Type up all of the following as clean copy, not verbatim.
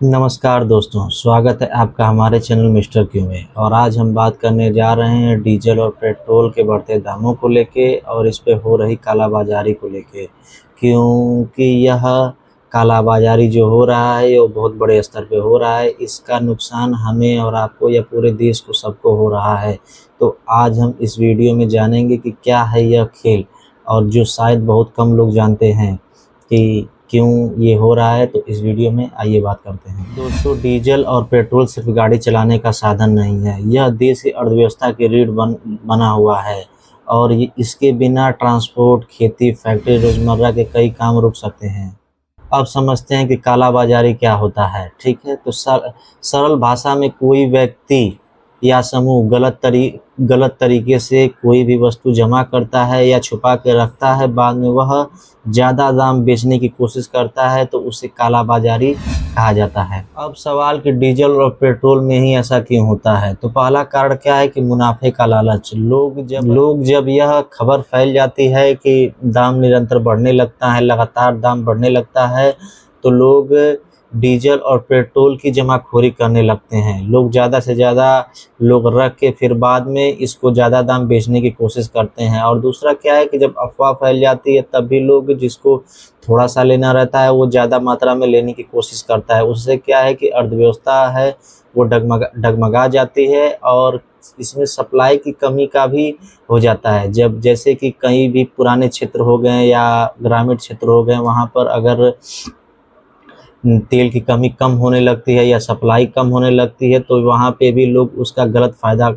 नमस्कार दोस्तों, स्वागत है आपका हमारे चैनल मिस्टर क्यों में। और आज हम बात करने जा रहे हैं डीजल और पेट्रोल के बढ़ते दामों को लेके और इस पे हो रही कालाबाजारी को लेके, क्योंकि यह कालाबाजारी जो हो रहा है वो बहुत बड़े स्तर पे हो रहा है। इसका नुकसान हमें और आपको या पूरे देश को सबको हो रहा है। तो आज हम इस वीडियो में जानेंगे कि क्या है यह खेल, और जो शायद बहुत कम लोग जानते हैं कि क्यों ये हो रहा है। तो इस वीडियो में आइए बात करते हैं। दोस्तों, डीजल और पेट्रोल सिर्फ गाड़ी चलाने का साधन नहीं है, यह देश की अर्थव्यवस्था की रीढ़ बना हुआ है। और इसके बिना ट्रांसपोर्ट, खेती, फैक्ट्री, रोजमर्रा के कई काम रुक सकते हैं। अब समझते हैं कि काला बाजारी क्या होता है। ठीक है, तो सरल भाषा में कोई व्यक्ति या समूह गलत तरीके से कोई भी वस्तु जमा करता है या छुपा के रखता है, बाद में वह ज़्यादा दाम बेचने की कोशिश करता है, तो उसे काला बाजारी कहा जाता है। अब सवाल कि डीजल और पेट्रोल में ही ऐसा क्यों होता है, तो पहला कारण क्या है कि मुनाफे का लालच। लोग जब यह खबर फैल जाती है कि दाम निरंतर बढ़ने लगता है, लगातार दाम बढ़ने लगता है, तो लोग डीजल और पेट्रोल की जमाखोरी करने लगते हैं। लोग ज़्यादा से ज़्यादा लोग रख के फिर बाद में इसको ज़्यादा दाम बेचने की कोशिश करते हैं। और दूसरा क्या है कि जब अफवाह फैल जाती है तब भी लोग जिसको थोड़ा सा लेना रहता है वो ज़्यादा मात्रा में लेने की कोशिश करता है। उससे क्या है कि अर्थव्यवस्था है वो डगमगा जाती है, और इसमें सप्लाई की कमी का भी हो जाता है। जब जैसे कि कहीं भी पुराने क्षेत्र हो गए या ग्रामीण क्षेत्र हो गए, वहाँ पर अगर तेल की कमी कम होने लगती है या सप्लाई कम होने लगती है, तो वहाँ पे भी लोग उसका गलत फ़ायदा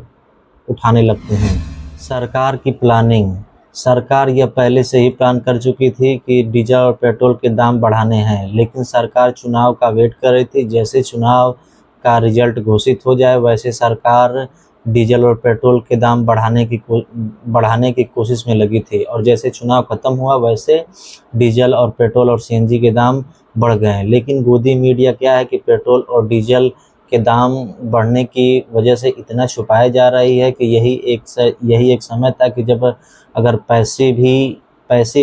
उठाने लगते हैं। सरकार की प्लानिंग। सरकार यह पहले से ही प्लान कर चुकी थी कि डीजल और पेट्रोल के दाम बढ़ाने हैं, लेकिन सरकार चुनाव का वेट कर रही थी। जैसे चुनाव का रिजल्ट घोषित हो जाए वैसे सरकार डीजल और पेट्रोल के दाम बढ़ाने की कोशिश में लगी थी। और जैसे चुनाव खत्म हुआ वैसे डीजल और पेट्रोल और सीएनजी के दाम बढ़ गए। लेकिन गोदी मीडिया क्या है कि पेट्रोल और डीजल के दाम बढ़ने की वजह से इतना छुपाया जा रही है कि यही एक समय था कि जब अगर पैसे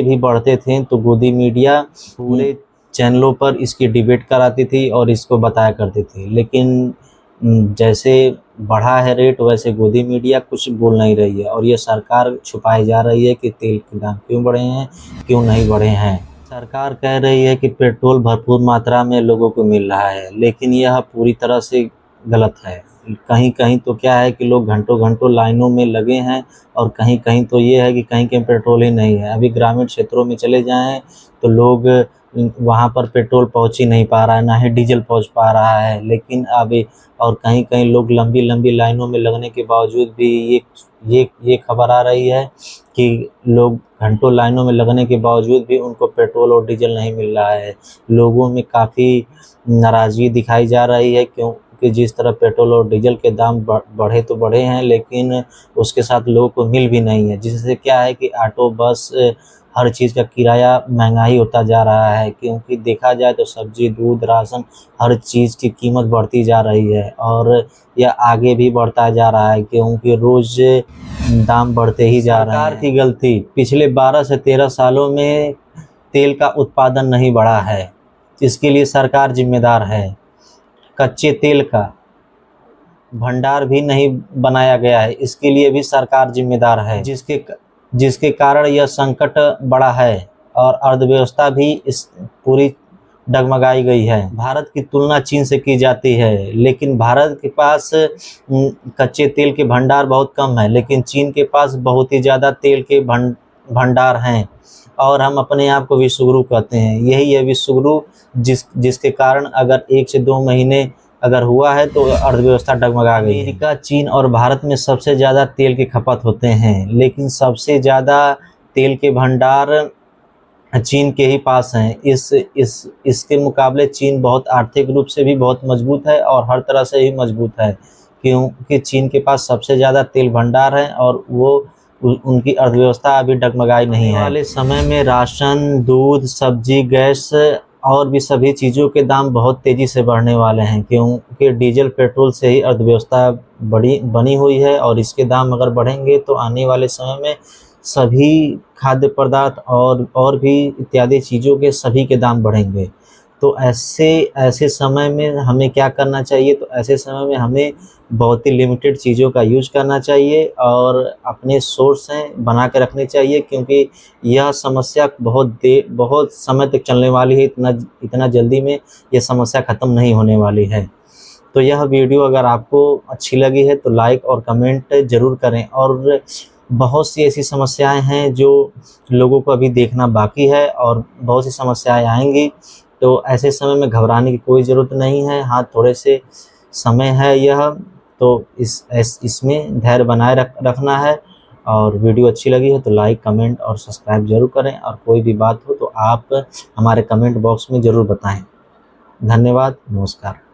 भी बढ़ते थे तो गोदी मीडिया पूरे चैनलों पर इसकी डिबेट कराती थी और इसको बताया करती थी। लेकिन जैसे बढ़ा है रेट वैसे गोदी मीडिया कुछ बोल नहीं रही है, और ये सरकार छुपाई जा रही है कि तेल के दाम क्यों बढ़े हैं, क्यों नहीं बढ़े हैं। सरकार कह रही है कि पेट्रोल भरपूर मात्रा में लोगों को मिल रहा है, लेकिन यह पूरी तरह से गलत है। कहीं कहीं तो क्या है कि लोग घंटों घंटों लाइनों में लगे हैं, और कहीं कहीं तो ये है कि कहीं कहीं पेट्रोल ही नहीं है। अभी ग्रामीण क्षेत्रों में चले जाएं तो लोग वहाँ पर पेट्रोल पहुँच ही नहीं पा रहा है, ना ही डीजल पहुँच पा रहा है। लेकिन अभी और कहीं कहीं लोग लंबी लंबी लाइनों में लगने के बावजूद भी ये खबर आ रही है कि लोग घंटों लाइनों में लगने के बावजूद भी उनको पेट्रोल और डीजल नहीं मिल रहा है। लोगों में काफ़ी नाराज़गी दिखाई जा रही है, क्योंकि जिस तरह पेट्रोल और डीजल के दाम बढ़े तो बढ़े हैं, लेकिन उसके साथ लोगों को मिल भी नहीं है। जिससे क्या है कि ऑटो, बस, हर चीज़ का किराया महंगा ही होता जा रहा है। क्योंकि देखा जाए तो सब्जी, दूध, राशन, हर चीज़ की कीमत बढ़ती जा रही है, और यह आगे भी बढ़ता जा रहा है क्योंकि रोज़ दाम बढ़ते ही जा रहे हैं। सरकार की गलती। पिछले 12 से 13 सालों में तेल का उत्पादन नहीं बढ़ा है, इसके लिए सरकार जिम्मेदार है। कच्चे तेल का भंडार भी नहीं बनाया गया है, इसके लिए भी सरकार जिम्मेदार है, जिसके कारण यह संकट बढ़ा है और अर्थव्यवस्था भी इस पूरी डगमगाई गई है। भारत की तुलना चीन से की जाती है, लेकिन भारत के पास कच्चे तेल के भंडार बहुत कम है, लेकिन चीन के पास बहुत ही ज़्यादा तेल के भंडार हैं। और हम अपने आप को विश्वगुरु कहते हैं। यही है विश्वगुरु, जिसके कारण अगर 1 से 2 महीने अगर हुआ है तो अर्थव्यवस्था डगमगा गई। अमेरिका, चीन और भारत में सबसे ज़्यादा तेल की खपत होते हैं, लेकिन सबसे ज़्यादा तेल के भंडार चीन के ही पास हैं। इसके मुकाबले चीन बहुत आर्थिक रूप से भी बहुत मजबूत है और हर तरह से ही मजबूत है, क्योंकि चीन के पास सबसे ज़्यादा तेल भंडार है और वो उनकी अर्थव्यवस्था अभी डगमगाई नहीं है। आने वाले समय में राशन, दूध, सब्जी, गैस और भी सभी चीज़ों के दाम बहुत तेज़ी से बढ़ने वाले हैं, क्योंकि डीजल पेट्रोल से ही अर्थव्यवस्था बनी हुई है। और इसके दाम अगर बढ़ेंगे तो आने वाले समय में सभी खाद्य पदार्थ और भी इत्यादि चीज़ों के सभी के दाम बढ़ेंगे। तो ऐसे ऐसे समय में हमें क्या करना चाहिए? तो ऐसे समय में हमें बहुत ही लिमिटेड चीज़ों का यूज़ करना चाहिए और अपने सोर्स हैं बना के रखने चाहिए, क्योंकि यह समस्या बहुत समय तक चलने वाली है। इतना जल्दी में यह समस्या ख़त्म नहीं होने वाली है। तो यह वीडियो अगर आपको अच्छी लगी है तो लाइक और कमेंट ज़रूर करें। और बहुत सी ऐसी समस्याएं हैं जो लोगों को अभी देखना बाकी है और बहुत सी समस्याएं आएंगी। तो ऐसे समय में घबराने की कोई ज़रूरत नहीं है। हाँ, थोड़े से समय है यह, तो इसमें धैर्य बनाए रखना है। और वीडियो अच्छी लगी है तो लाइक, कमेंट और सब्सक्राइब ज़रूर करें। और कोई भी बात हो तो आप हमारे कमेंट बॉक्स में ज़रूर बताएं। धन्यवाद, नमस्कार।